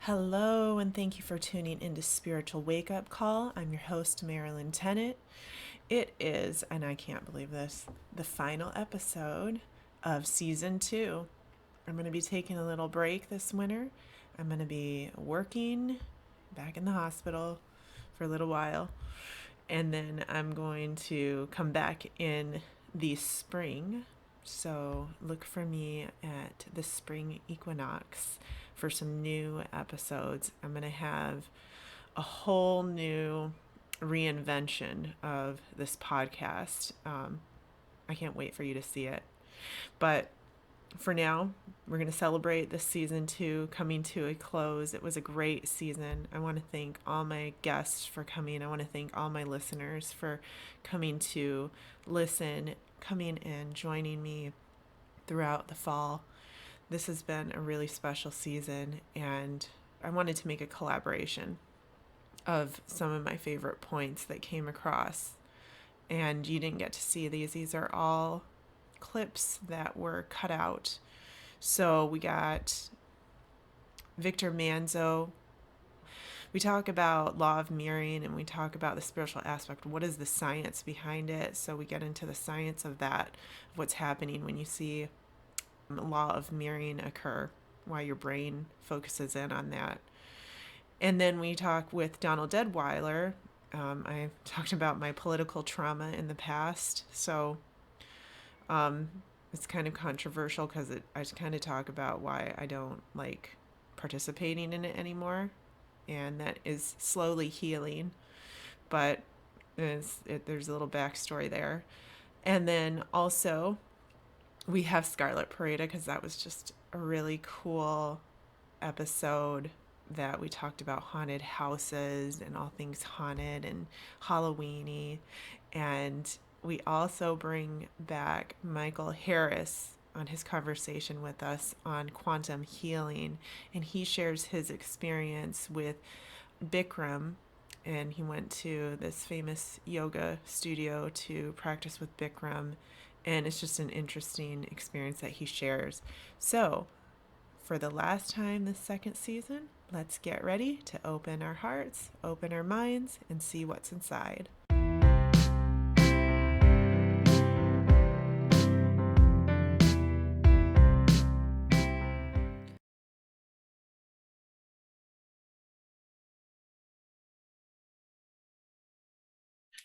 Hello, and thank you for tuning into Spiritual Wake Up Call. I'm your host, Marilyn Tennant. It is, and I can't believe this, the final episode of season 2. I'm going to be taking a little break this winter. I'm going to be working back in the hospital for a little while, and then I'm going to come back in the spring. So look for me at the spring equinox for some new episodes. I'm going to have a whole new reinvention of this podcast. I can't wait for you to see it. But for now, we're going to celebrate this season 2 coming to a close. It was a great season. I want to thank all my guests for coming. I want to thank all my listeners for coming to listen, coming and joining me throughout the fall. This has been a really special season, and I wanted to make a collaboration of some of my favorite points that came across. And you didn't get to see these. These are all clips that were cut out. So we got Victor Manzo. We talk about law of mirroring, and we talk about the spiritual aspect. What is the science behind it? So we get into the science of that, what's happening when you see law of mirroring occur, why your brain focuses in on that. And then we talk with Donald Deadwylar. I talked about my political trauma in the past, so it's kind of controversial because I kind of talk about why I don't like participating in it anymore, and that is slowly healing, but there's a little backstory there. And then also we have Scarlet Porretta because that was just a really cool episode that we talked about haunted houses and all things haunted and Halloweeny. And we also bring back Michael Harris on his conversation with us on quantum healing, and he shares his experience with Bikram, and he went to this famous yoga studio to practice with Bikram, and it's just an interesting experience that he shares. So for the last time this second season, let's get ready to open our hearts, open our minds, and see what's inside.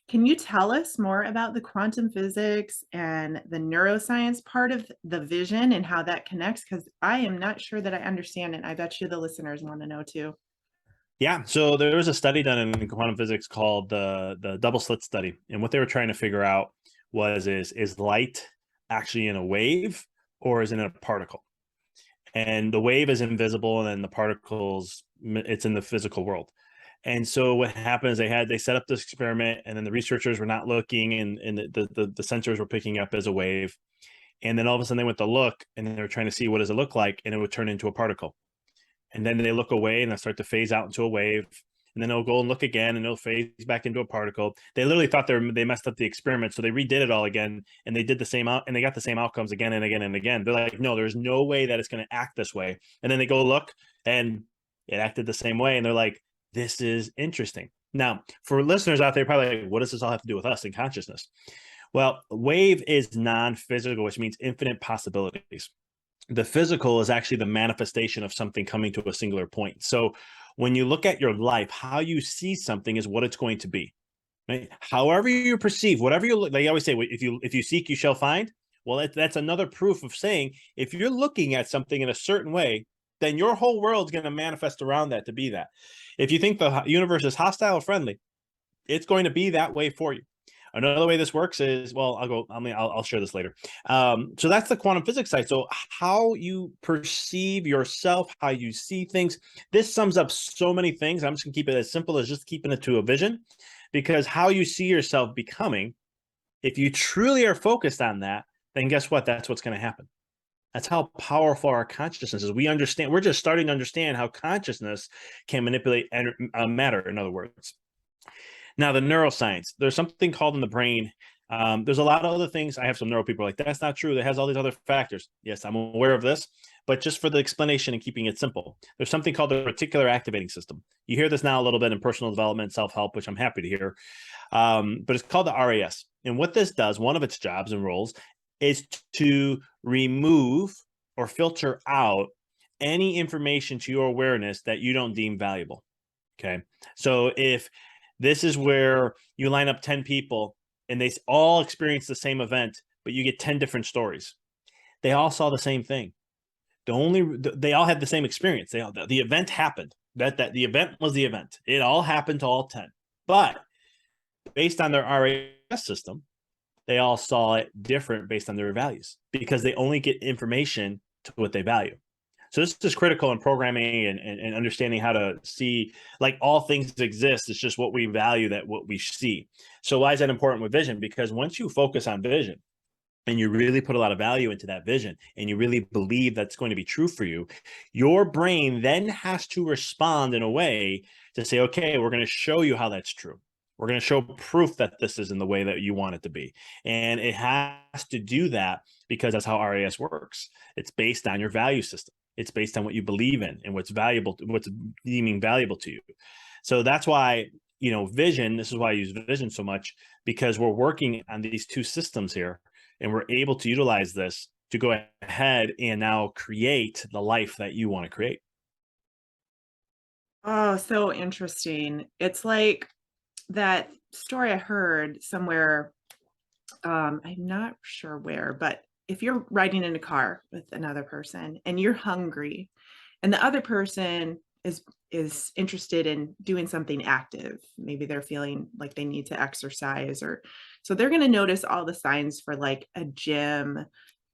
Can you tell us more about the quantum physics and the neuroscience part of the vision and how that connects? Because I am not sure that I understand it. I bet you the listeners want to know too. Yeah, so there was a study done in quantum physics called the double slit study, and what they were trying to figure out was is light actually in a wave or is it in a particle? And the wave is invisible, and then the particles it's in the physical world. And so what happened is they set up this experiment, and then the researchers were not looking, and the sensors were picking up as a wave, and then all of a sudden they went to look, and they were trying to see what does it look like, and it would turn into a particle. And then they look away and they'll start to phase out into a wave, and then they'll go and look again and they'll phase back into a particle. They literally thought they messed up the experiment, so they redid it all again, and they did the same out, and they got the same outcomes again and again and again. They're like, no, there's no way that it's going to act this way. And then they go look, and it acted the same way, and they're like, this is interesting. Now, for listeners out there, probably like, what does this all have to do with us in consciousness? Well, wave is non-physical, which means infinite possibilities. The physical is actually the manifestation of something coming to a singular point. So when you look at your life, how you see something is what it's going to be. Right? However you perceive, whatever you look, they always say, if you seek, you shall find. Well, that's another proof of saying if you're looking at something in a certain way, then your whole world's going to manifest around that to be that. If you think the universe is hostile or friendly, it's going to be that way for you. Another way this works is, well, I'll share this later. So that's the quantum physics side. So how you perceive yourself, how you see things, this sums up so many things. I'm just gonna keep it as simple as just keeping it to a vision, because how you see yourself becoming, if you truly are focused on that, then guess what? That's what's going to happen. That's how powerful our consciousness is. We're just starting to understand how consciousness can manipulate matter, in other words. Now, the neuroscience, there's something called in the brain. There's a lot of other things. I have some neuro people like, that's not true. That has all these other factors. Yes, I'm aware of this. but just for the explanation and keeping it simple, there's something called the Reticular Activating System. You hear this now a little bit in personal development, self-help, which I'm happy to hear. But it's called the RAS. And what this does, one of its jobs and roles, is to remove or filter out any information to your awareness that you don't deem valuable. Okay. So if this is where you line up 10 people and they all experience the same event, but you get 10 different stories, they all saw the same thing. They all had the same experience. The event happened. That the event was the event. It all happened to all 10. But based on their RAS system, they all saw it different based on their values because they only get information to what they value. So this is critical in programming and understanding how to see, like, all things exist. It's just what we value, that what we see. So why is that important with vision? Because once you focus on vision and you really put a lot of value into that vision and you really believe that's going to be true for you, your brain then has to respond in a way to say, okay, we're going to show you how that's true. We're going to show proof that this is in the way that you want it to be. And it has to do that because that's how RAS works. It's based on your value system. It's based on what you believe in and what's valuable, what's deeming valuable to you. So that's why, vision, this is why I use vision so much, because we're working on these two systems here and we're able to utilize this to go ahead and now create the life that you want to create. Oh, so interesting. It's like that story I heard somewhere. I'm not sure where, but if you're riding in a car with another person and you're hungry and the other person is interested in doing something active, maybe they're feeling like they need to exercise, or so they're going to notice all the signs for like a gym.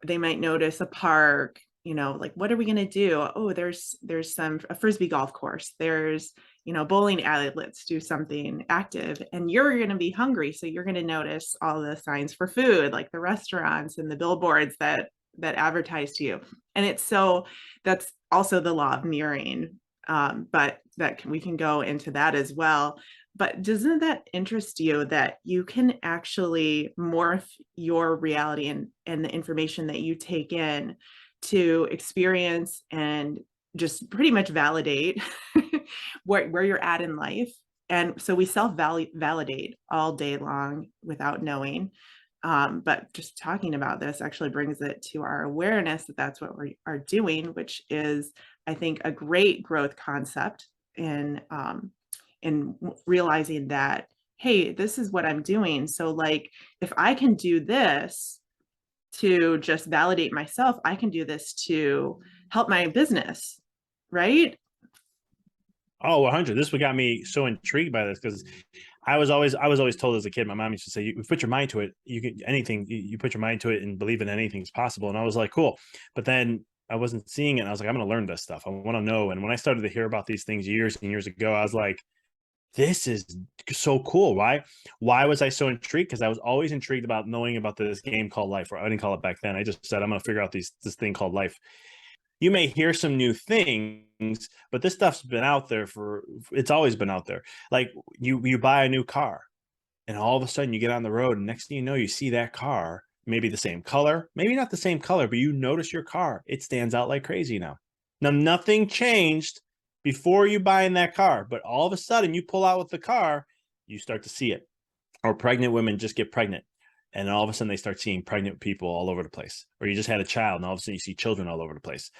They might notice a park, like, what are we going to do? Oh, there's a frisbee golf course, there's bowling alley, let's do something active. And you're going to be hungry, so you're going to notice all the signs for food, like the restaurants and the billboards that advertise to you. And that's also the law of mirroring. But we can go into that as well. But doesn't that interest you, that you can actually morph your reality and the information that you take in to experience and just pretty much validate where you're at in life? And so we self-validate all day long without knowing. But just talking about this actually brings it to our awareness that that's what we are doing, which is, I think, a great growth concept in realizing that, hey, this is what I'm doing. So, like, if I can do this to just validate myself, I can do this to help my business, right? Oh, 100. This what got me so intrigued by this, because I was always told as a kid, my mom used to say, you put your mind to it, you can anything, you put your mind to it and believe in anything is possible. And I was like, cool. But then I wasn't seeing it. And I was like, I'm going to learn this stuff. I want to know. And when I started to hear about these things years and years ago, I was like, this is so cool. Why was I so intrigued? Because I was always intrigued about knowing about this game called life, or I didn't call it back then. I just said, I'm going to figure out this thing called life. You may hear some new things, but this stuff's been out there it's always been out there. Like, you buy a new car and all of a sudden you get on the road and next thing you know, you see that car, maybe the same color, maybe not the same color, but you notice your car, it stands out like crazy now. Now, nothing changed before you buying that car, but all of a sudden you pull out with the car, you start to see it. Or pregnant women just get pregnant, and all of a sudden they start seeing pregnant people all over the place. Or you just had a child and all of a sudden you see children all over the place.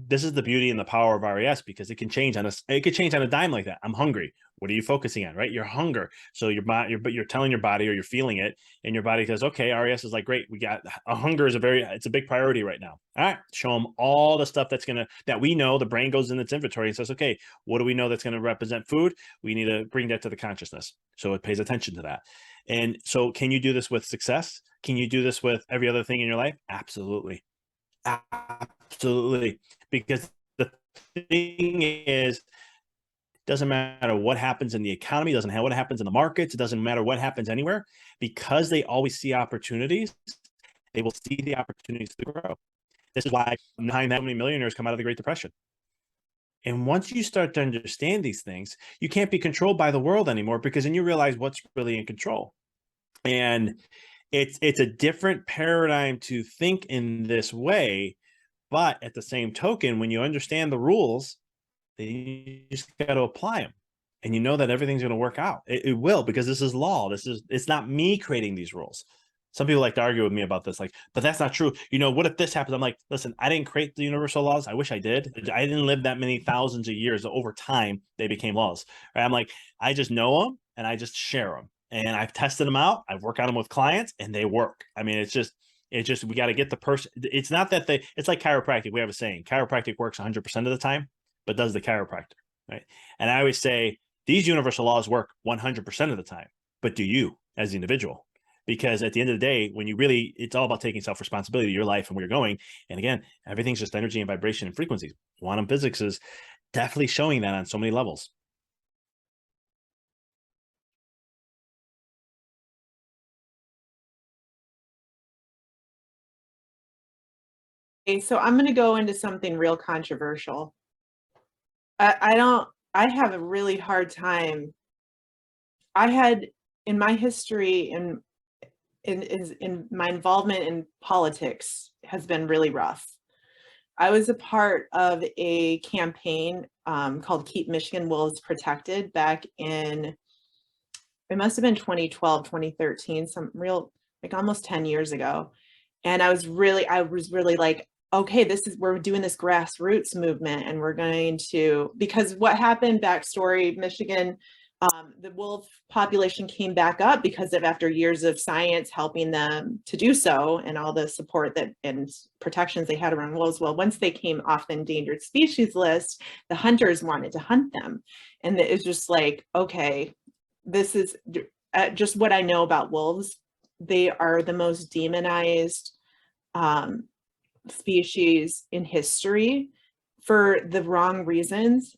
This is the beauty and the power of RAS, because it can change on us. It could change on a dime like that. I'm hungry. What are you focusing on, right? Your hunger. So you're telling your body, or you're feeling it, and your body says, okay, RAS is like, great. We got a hunger is it's a big priority right now. All right, show them all the stuff that we know. The brain goes in its inventory and says, okay, what do we know that's going to represent food? We need to bring that to the consciousness. So it pays attention to that. And so, can you do this with success? Can you do this with every other thing in your life? Absolutely. Absolutely. Because the thing is, it doesn't matter what happens in the economy, it doesn't matter what happens in the markets, it doesn't matter what happens anywhere, because they always see opportunities, they will see the opportunities to grow. This is why behind that many millionaires come out of the Great Depression. And once you start to understand these things, you can't be controlled by the world anymore, because then you realize what's really in control. And it's a different paradigm to think in this way, But at the same token, when you understand the rules, then you just got to apply them. And you know that everything's going to work out. It will, because this is law. It's not me creating these rules. Some people like to argue with me about this, like, but that's not true. You know, what if this happens? I'm like, listen, I didn't create the universal laws. I wish I did. I didn't live that many thousands of years. Over time, they became laws. Right? I'm like, I just know them and I just share them. And I've tested them out. I've worked on them with clients and they work. I mean, it's just, we got to get the person. It's not that it's like chiropractic. We have a saying, chiropractic works 100% of the time, but does the chiropractor, right? And I always say, these universal laws work 100% of the time, but do you as the individual? Because at the end of the day, when you really, it's all about taking self-responsibility of your life and where you're going. And again, everything's just energy and vibration and frequencies. Quantum physics is definitely showing that on so many levels. Okay, so I'm going to go into something real controversial. I have a really hard time. I had, in my history and in my involvement in politics has been really rough. I was a part of a campaign called Keep Michigan Wolves Protected back in, it must have been 2012, 2013, some real, like almost 10 years ago. And I was really like, okay, we're doing this grassroots movement and we're going to, because what happened, backstory, Michigan, the wolf population came back up because of, after years of science helping them to do so and all the support that and protections they had around wolves. Well, once they came off the endangered species list, the hunters wanted to hunt them. And it's just like, okay, this is just what I know about wolves. They are the most demonized species in history for the wrong reasons.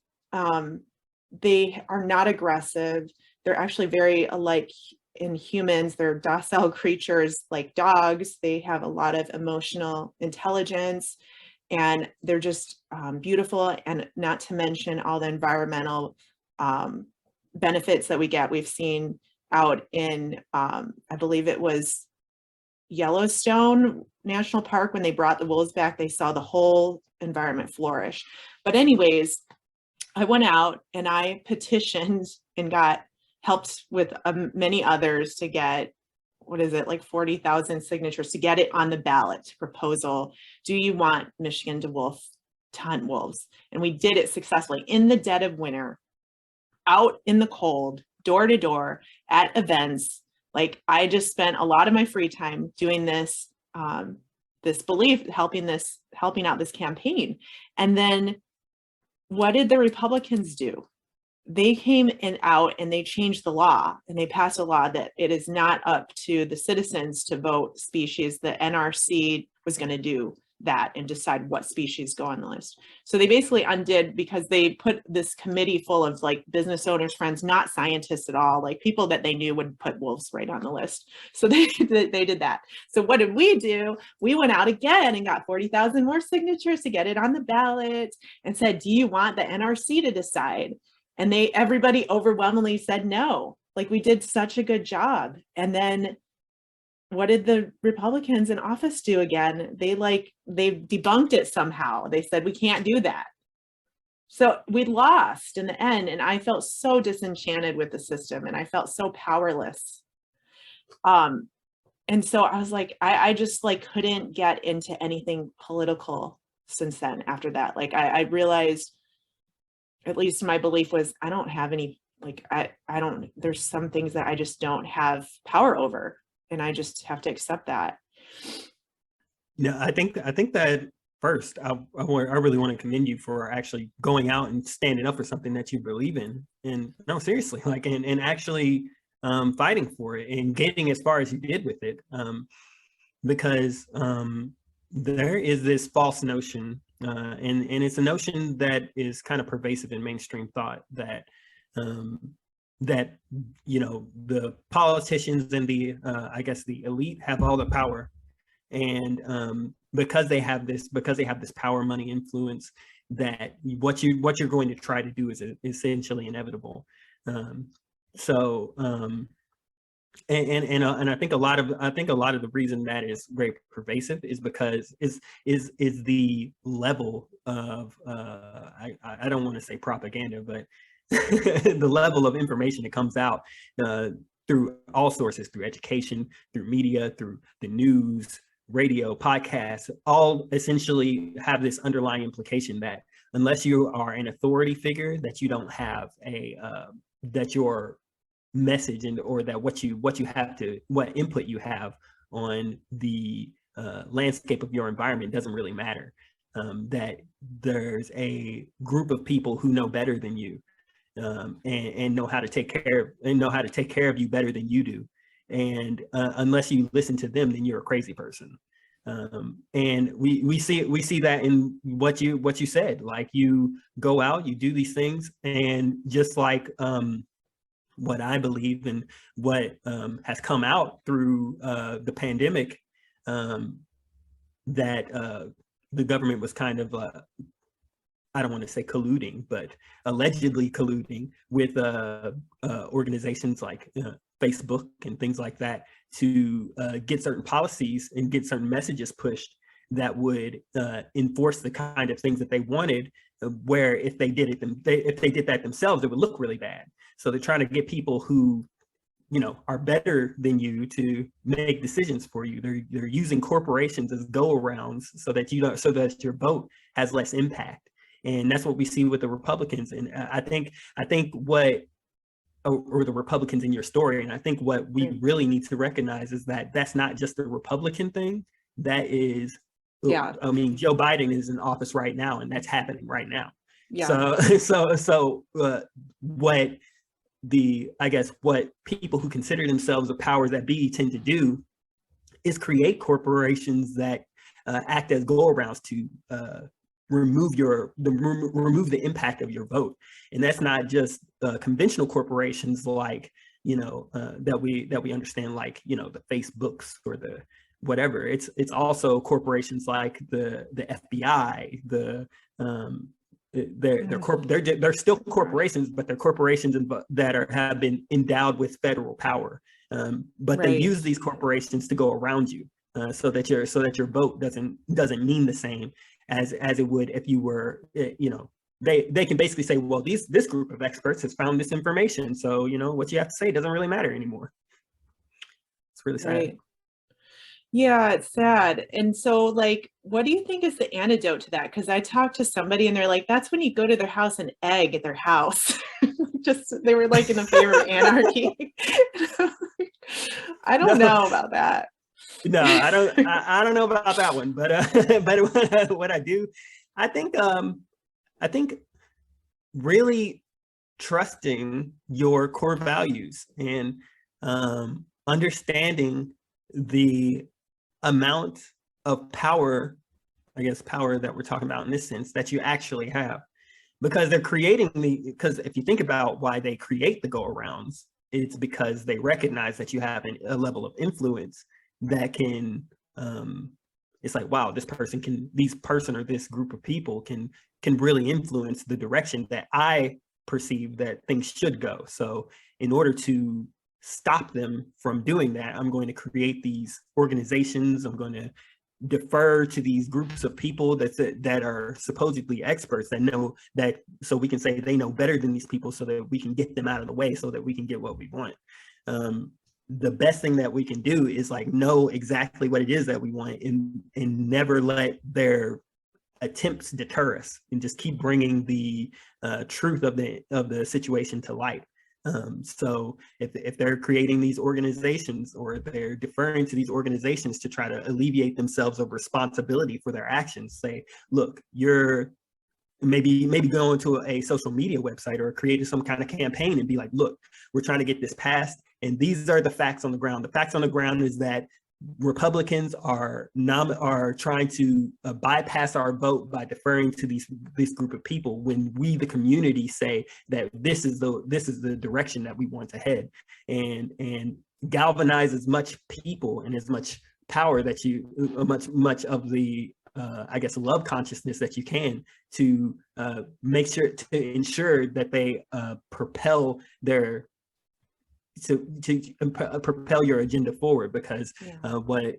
They are not aggressive. They're actually very alike in humans. They're docile creatures like dogs. They have a lot of emotional intelligence and they're just beautiful, and not to mention all the environmental benefits that we get. We've seen out in, I believe it was Yellowstone National Park, when they brought the wolves back, they saw the whole environment flourish. But anyways, I went out and I petitioned and got helped with many others to get, what is it, like 40,000 signatures to get it on the ballot proposal. Do you want Michigan to hunt wolves? And we did it successfully in the dead of winter, out in the cold, door to door at events. Like, I just spent a lot of my free time doing this, this belief, helping out this campaign. And then what did the Republicans do? They came out and they changed the law, and they passed a law that it is not up to the citizens to vote species. The NRC was going to do that and decide what species go on the list. So they basically undid, because they put this committee full of like business owners, friends, not scientists at all, like people that they knew would put wolves right on the list. So they did that. So what did we do? We went out again and got 40,000 more signatures to get it on the ballot and said, do you want the NRC to decide? And everybody overwhelmingly said no. Like, we did such a good job. And then what did the Republicans in office do again? They debunked it somehow. They said, we can't do that. So we lost in the end. And I felt so disenchanted with the system, and I felt so powerless. And so I was like, I just like couldn't get into anything political since then. After that, like I realized, at least my belief was, I don't have any, like, I don't, there's some things that I just don't have power over. And I just have to accept that. Yeah, I think that first, I really want to commend you for actually going out and standing up for something that you believe in. And no, seriously, like, and actually fighting for it and getting as far as you did with it. Because there is this false notion, and it's a notion that is kind of pervasive in mainstream thought, that that, you know, the politicians and the I guess the elite have all the power, and because they have this power, money, influence, that what you're going to try to do is essentially inevitable. So And I think a lot of the reason that is very pervasive is because is the level of I don't want to say propaganda, but the level of information that comes out through all sources, through education, through media, through the news, radio, podcasts, all essentially have this underlying implication that unless you are an authority figure, that you don't have that your message and or that what input you have on the landscape of your environment doesn't really matter. That there's a group of people who know better than you, and know how to take care of you better than you do. And unless you listen to them, then you're a crazy person. And we see that in what you said. Like, you go out, you do these things, and just like what I believe and what has come out through the pandemic, that the government was kind of I don't want to say colluding, but allegedly colluding with organizations like Facebook and things like that to get certain policies and get certain messages pushed that would enforce the kind of things that they wanted, where if they did that themselves, it would look really bad. So they're trying to get people who, are better than you to make decisions for you. They're using corporations as go-arounds so that your vote has less impact. And that's what we see with the Republicans. And I think what, or the Republicans in your story, and I think what we really need to recognize is that that's not just a Republican thing. That is, I mean, Joe Biden is in office right now, and that's happening right now. Yeah. So what people who consider themselves the powers that be tend to do is create corporations that act as go-arounds to remove the impact of your vote. And that's not just conventional corporations like that we understand, like the Facebooks or the whatever. It's also corporations like the FBI, they're still corporations, but they're corporations that have been endowed with federal power. But they use these corporations to go around you, so that your vote doesn't mean the same as it would if you were, they can basically say, well, this group of experts has found this information, so what you have to say doesn't really matter anymore. It's really sad. Right. Yeah, it's sad. And so, like, what do you think is the antidote to that? Because I talked to somebody and they're like, that's when you go to their house and egg at their house. They were like in a favor of anarchy. I don't know about that. No, I don't know about that one, but what I do, I think really trusting your core values and understanding the amount of power that we're talking about in this sense that you actually have, because because if you think about why they create the go-arounds, it's because they recognize that you have a level of influence that can it's like, wow, this person or this group of people can really influence the direction that I perceive that things should go. So in order to stop them from doing that, I'm going to create these organizations. I'm going to defer to these groups of people that are supposedly experts that know that, so we can say they know better than these people, so that we can get them out of the way, so that we can get what we want. The best thing that we can do is like know exactly what it is that we want, and never let their attempts deter us, and just keep bringing the truth of the situation to light. So if they're creating these organizations, or they're deferring to these organizations to try to alleviate themselves of responsibility for their actions, say, look, you're maybe go into a social media website or create some kind of campaign and be like, look, we're trying to get this passed, and these are the facts on the ground. The facts on the ground is that Republicans are trying to bypass our vote by deferring to this group of people, when we, the community, say that this is the direction that we want to head, and galvanize as much people and as much power that you much of the love consciousness that you can, to ensure that they propel their propel your agenda forward, because what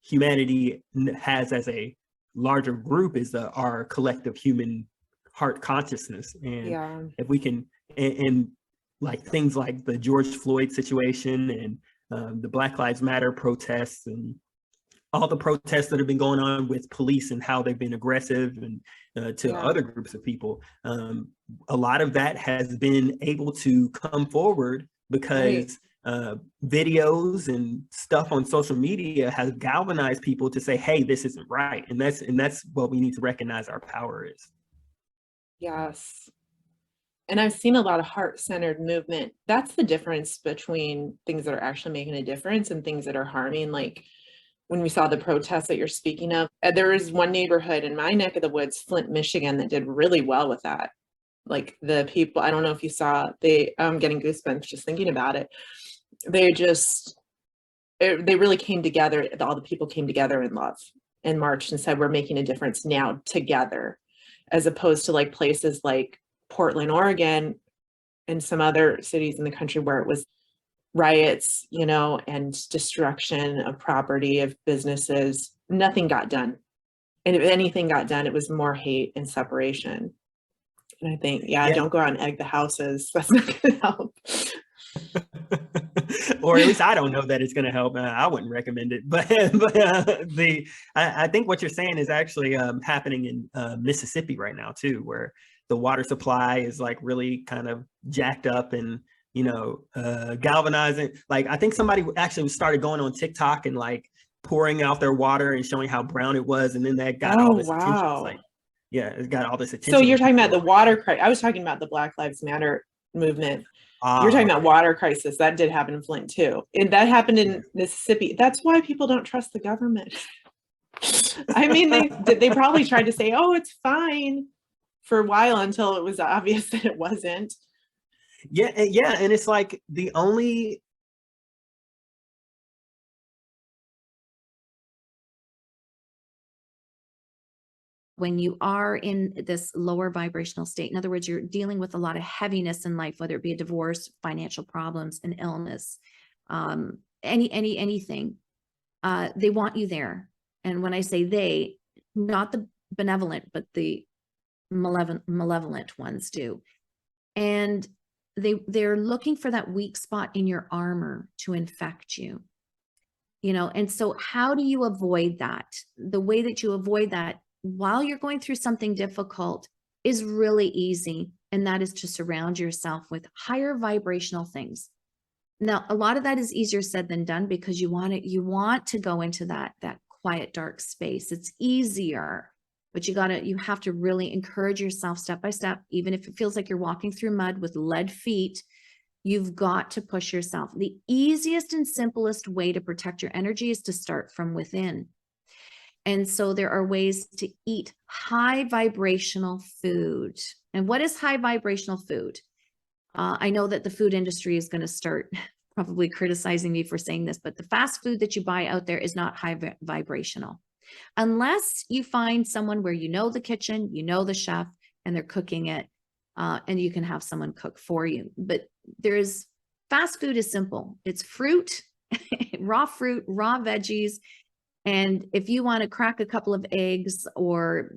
humanity has as a larger group is our collective human heart consciousness. And if we can, and like things like the George Floyd situation and the Black Lives Matter protests and all the protests that have been going on with police and how they've been aggressive and to other groups of people. A lot of that has been able to come forward because videos and stuff on social media has galvanized people to say, hey, this isn't right. And that's what we need to recognize our power is. Yes. And I've seen a lot of heart-centered movement. That's the difference between things that are actually making a difference and things that are harming. Like when we saw the protests that you're speaking of, there was one neighborhood in my neck of the woods, Flint, Michigan, that did really well with that. Like the people, I don't know if you saw, I'm getting goosebumps just thinking about it. They really came together. All the people came together in love and marched and said, we're making a difference now together, as opposed to like places like Portland, Oregon, and some other cities in the country where it was riots, and destruction of property, of businesses. Nothing got done. And if anything got done, it was more hate and separation. And I think, don't go out and egg the houses. That's not going to help. Or at least I don't know that it's going to help. I wouldn't recommend it. But I think what you're saying is actually happening in Mississippi right now too, where the water supply is like really kind of jacked up and galvanizing. Like I think somebody actually started going on TikTok and like pouring out their water and showing how brown it was, and then that got all this attention. It's like, it got all this attention. So you're talking about the water crisis. I was talking about the Black Lives Matter movement. You're talking about water crisis. That did happen in Flint too. And that happened in Mississippi. That's why people don't trust the government. I mean, they probably tried to say, oh, it's fine for a while until it was obvious that it wasn't. Yeah. And it's like the only when you are in this lower vibrational state, in other words, you're dealing with a lot of heaviness in life, whether it be a divorce, financial problems, an illness, anything, they want you there. And when I say they, not the benevolent, but the malevolent ones do. And they're looking for that weak spot in your armor to infect you, and so how do you avoid that? The way that you avoid that while you're going through something difficult is really easy. And that is to surround yourself with higher vibrational things. Now, a lot of that is easier said than done because you want to go into that quiet, dark space. It's easier, but you have to really encourage yourself step by step. Even if it feels like you're walking through mud with lead feet, you've got to push yourself. The easiest and simplest way to protect your energy is to start from within. And so there are ways to eat high vibrational food. And what is high vibrational food? I know that the food industry is going to start probably criticizing me for saying this, but the fast food that you buy out there is not high vibrational. Unless you find someone where the kitchen, the chef, and they're cooking it, and you can have someone cook for you. But fast food is simple. It's fruit, raw veggies. And if you want to crack a couple of eggs or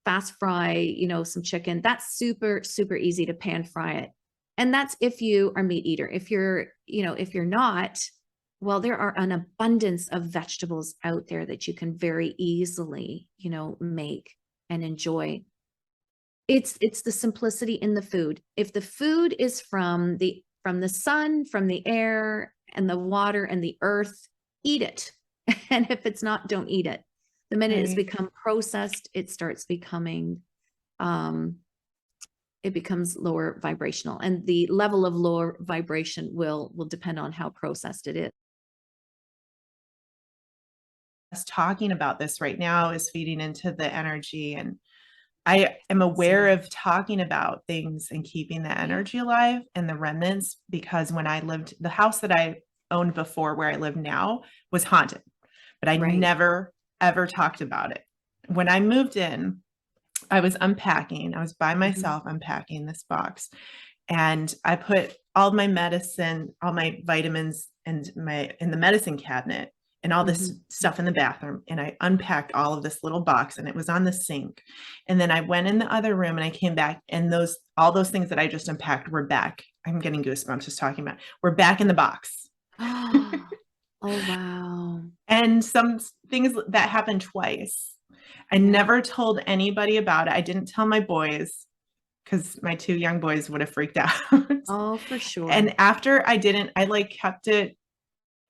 fast fry, some chicken, that's super, super easy to pan fry it. And that's if you are a meat eater. If you're not, well, there are an abundance of vegetables out there that you can very easily, make and enjoy. It's the simplicity in the food. If the food is from the sun, from the air and the water and the earth, eat it. And if it's not, don't eat it. The minute it's become processed, it starts becoming, it becomes lower vibrational, and the level of lower vibration will depend on how processed it is. Us talking about this right now is feeding into the energy, and I am aware of talking about things and keeping the energy alive and the remnants, because when I lived, the house that I owned before where I live now was haunted, but I never ever talked about it. When I moved in, I was unpacking. I was by myself unpacking this box, and I put all my medicine, all my vitamins and in the medicine cabinet and all this stuff in the bathroom. And I unpacked all of this little box and it was on the sink. And then I went in the other room and I came back and all those things that I just unpacked were back. I'm getting goosebumps just talking about it. We're back in the box. Oh, wow. And some things that happened twice. I never told anybody about it. I didn't tell my boys because my 2 young boys would have freaked out. Oh, for sure. And after I kept it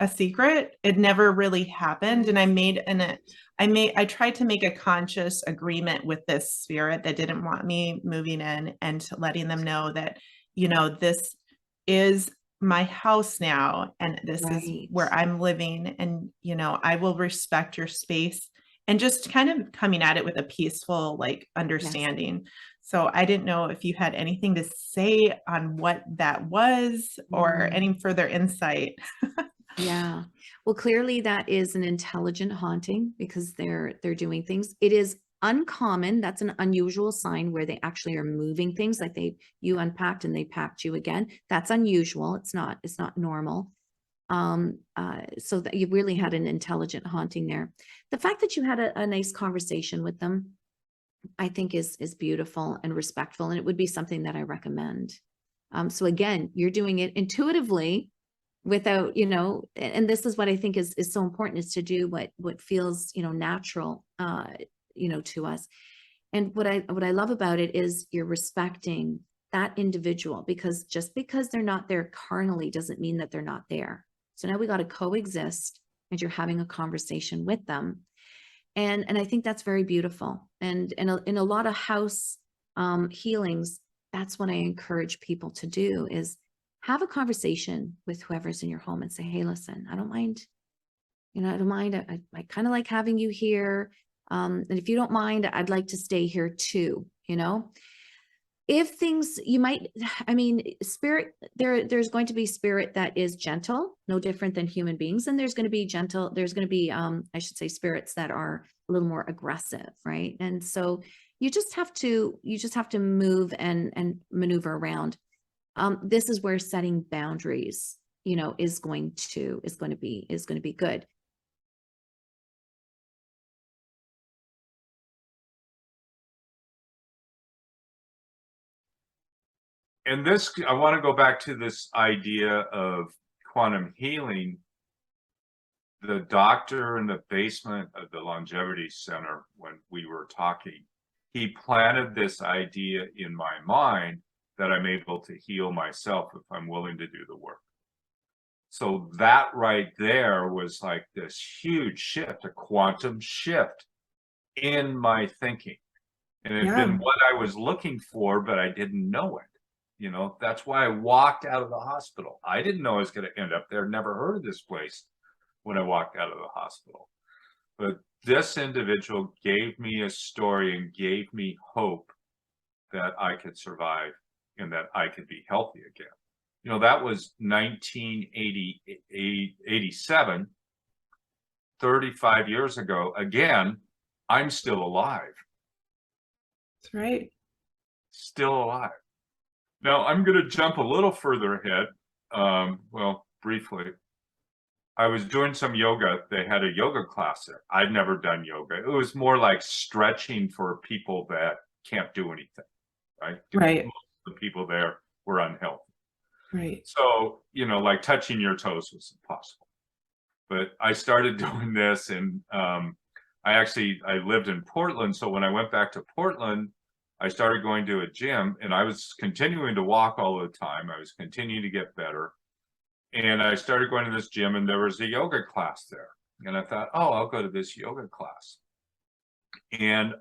a secret. It never really happened. And I tried to make a conscious agreement with this spirit that didn't want me moving in and letting them know that, this is my house now. And this is where I'm living. And, I will respect your space, and just kind of coming at it with a peaceful, understanding. Yes. So I didn't know if you had anything to say on what that was or any further insight. Yeah. Well, clearly that is an intelligent haunting because they're doing things. It is uncommon. That's an unusual sign where they actually are moving things, like you unpacked and they packed you again. That's unusual. It's not normal. So that you really had an intelligent haunting there. The fact that you had a nice conversation with them, I think is beautiful and respectful, and it would be something that I recommend. So again, you're doing it intuitively without, and this is what I think is so important, is to do what feels, natural, to us. And what I love about it is you're respecting that individual, because just because they're not there carnally doesn't mean that they're not there. So now we got to coexist, and you're having a conversation with them. And I think that's very beautiful. And in a lot of house healings, that's what I encourage people to do, is have a conversation with whoever's in your home and say, hey, listen, I don't mind. I don't mind. I kind of like having you here. And if you don't mind, I'd like to stay here too. If things, spirit, there's going to be spirit that is gentle, no different than human beings. And there's going to be I should say, spirits that are a little more aggressive. Right. And so you just have to move and maneuver around. This is where setting boundaries, is going to be good. And this, I want to go back to this idea of quantum healing. The doctor in the basement of the Longevity Center, when we were talking, he planted this idea in my mind that I'm able to heal myself if I'm willing to do the work. So that right there was like this huge shift, a quantum shift in my thinking. And it had been what I was looking for, but I didn't know it. That's why I walked out of the hospital. I didn't know I was going to end up there. Never heard of this place when I walked out of the hospital. But this individual gave me a story and gave me hope that I could survive and that I could be healthy again. That was 1987, 35 years ago. Again, I'm still alive. That's right. Still alive. Now, I'm going to jump a little further ahead. Briefly. I was doing some yoga. They had a yoga class there. I'd never done yoga. It was more like stretching for people that can't do anything, right? Right. Most of the people there were unhealthy. Right. So, like touching your toes was impossible. But I started doing this, and I lived in Portland. So when I went back to Portland, I started going to a gym, and I was continuing to walk all the time. I was continuing to get better. And I started going to this gym, and there was a yoga class there. And I thought, I'll go to this yoga class. And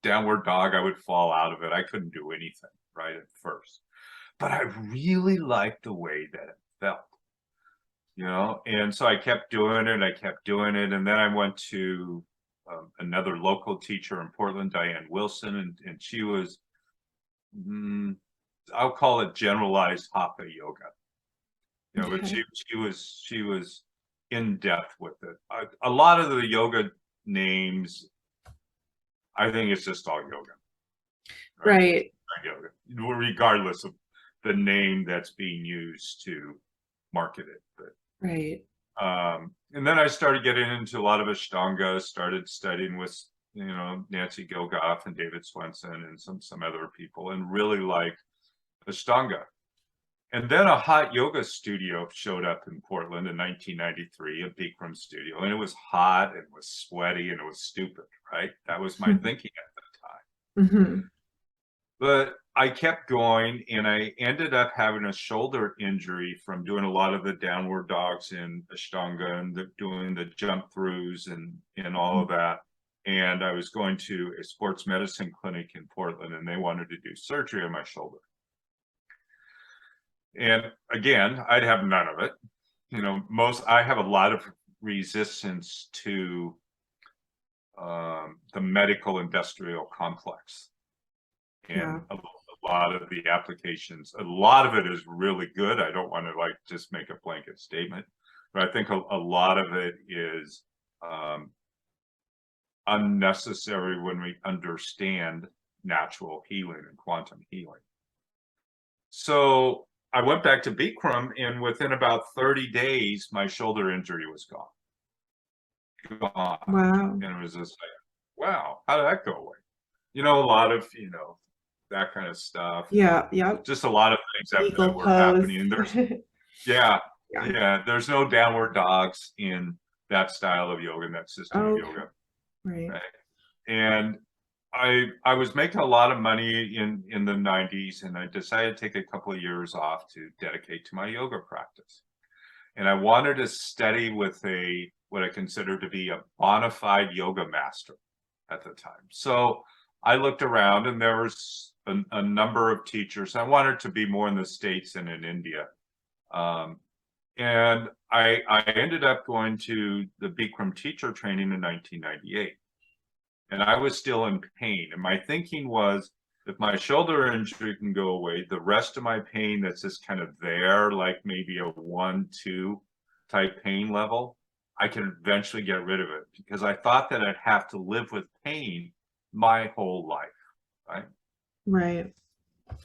downward dog, I would fall out of it. I couldn't do anything right at first. But I really liked the way that it felt, And so I kept doing it. And then I went to another local teacher in Portland, Diane Wilson, and she was, I'll call it generalized hatha yoga. But she was in depth with it. A lot of the yoga names, I think it's just all yoga. Right. Yoga, regardless of the name that's being used to market it. But Right. and then I started getting into a lot of Ashtanga, started studying with, Nancy Gilgoff and David Swenson and some other people, and really liked Ashtanga. And then a hot yoga studio showed up in Portland in 1993, a Bikram studio, and it was hot, it was sweaty, and it was stupid, right? That was my thinking at the time. Mm-hmm. But I kept going, and I ended up having a shoulder injury from doing a lot of the downward dogs in Ashtanga and doing the jump throughs and all of that. And I was going to a sports medicine clinic in Portland, and they wanted to do surgery on my shoulder. And again, I'd have none of it. I have a lot of resistance to the medical industrial complex. And a lot of the applications, a lot of it is really good. I don't want to just make a blanket statement, but I think a lot of it is unnecessary when we understand natural healing and quantum healing. So I went back to Bikram, and within about 30 days, my shoulder injury was gone. Wow. And it was just like, wow, how did that go away? A lot of, that kind of stuff. Yeah. Just a lot of things that were happening. And there's, there's no downward dogs in that style of yoga, in that system of yoga. Right. And I was making a lot of money in the 90s, and I decided to take a couple of years off to dedicate to my yoga practice. And I wanted to study with what I consider to be a bona fide yoga master at the time. So I looked around, and there was a number of teachers. I wanted to be more in the States and in India. And I ended up going to the Bikram teacher training in 1998. And I was still in pain. And my thinking was, if my shoulder injury can go away, the rest of my pain that's just kind of there, like maybe a 1-2 type pain level, I can eventually get rid of it, because I thought that I'd have to live with pain my whole life, right? Right.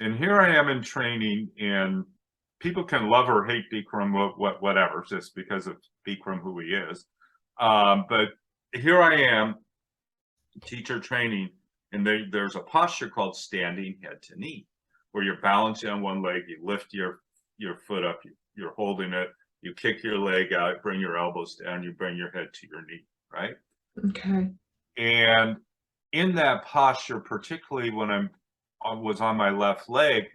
And here I am in training, and people can love or hate Bikram, whatever, just because of Bikram, who he is. But here I am, teacher training, and there's a posture called standing head to knee, where you're balancing on one leg, you lift your foot up, you're holding it, you kick your leg out, bring your elbows down, you bring your head to your knee, right? Okay. And in that posture, particularly when I was on my left leg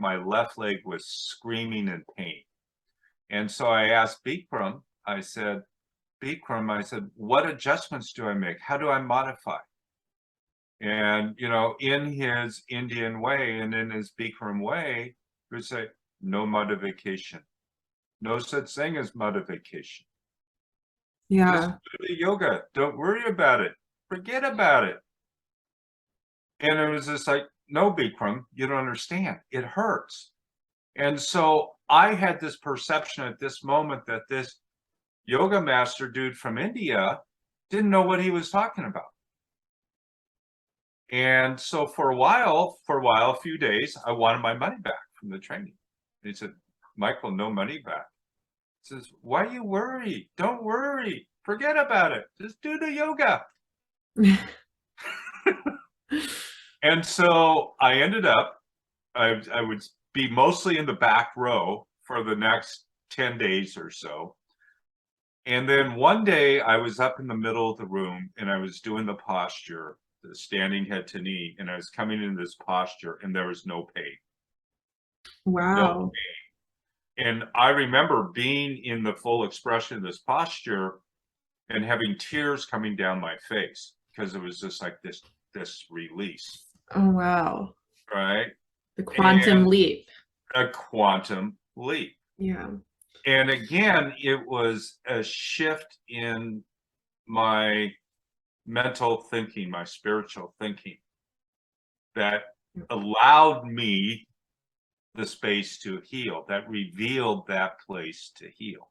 was screaming in pain. And so I asked Bikram, I said, what adjustments do I make? How do I modify? And, in his Indian way and in his Bikram way, he would say, no modification. No such thing as modification. Yeah. Just do the yoga. Don't worry about it. Forget about it. And it was just like, no, Bikram, you don't understand. It hurts. And so I had this perception at this moment that this yoga master dude from India didn't know what he was talking about. And so for a few days, I wanted my money back from the training. And he said, Michael, no money back. He says, why you worry? Don't worry. Forget about it. Just do the yoga. And so I ended up, I would be mostly in the back row for the next 10 days or so. And then one day I was up in the middle of the room, and I was doing the posture, the standing head to knee, and I was coming into this posture, and there was no pain. Wow. No pain. And I remember being in the full expression of this posture and having tears coming down my face, because it was just like this release. Oh, wow. Right? The quantum leap. A quantum leap. Yeah. And again, it was a shift in my mental thinking, my spiritual thinking, that allowed me the space to heal, that revealed that place to heal.